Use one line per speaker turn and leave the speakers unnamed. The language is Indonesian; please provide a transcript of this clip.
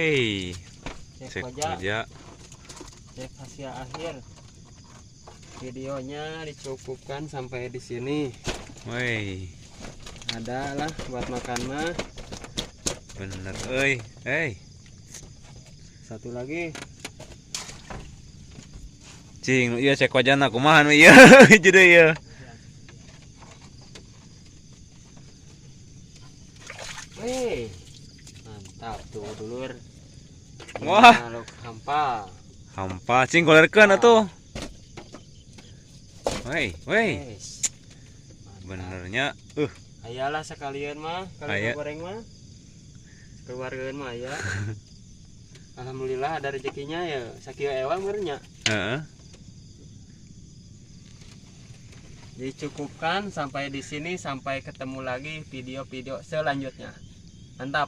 Wey,
Cek
cek
aja,
aja.
cek hasil akhir. Videonya dicukupkan sampai di sini.
Wey,
Ada lah buat makan mah.
bener. Euy, hey,
Satu lagi.
cing, iya cek wajana kumaha nu ieu jadi ieu.
Wih, mantap tuh dulur.
Wah.
Makhluk hampa.
Hampa cing golerkeun atuh. Wey, wey,
Wes. Mantap.
benernya.
Ayalah sekalian mah,
Aya.
kalau goreng mah. Keluargaan mah ya. Alhamdulillah ada rezekinya ya. Sakieu ewang beurnya.
Heeh.
Dicukupkan sampai di sini, sampai ketemu lagi video-video selanjutnya. Mantap.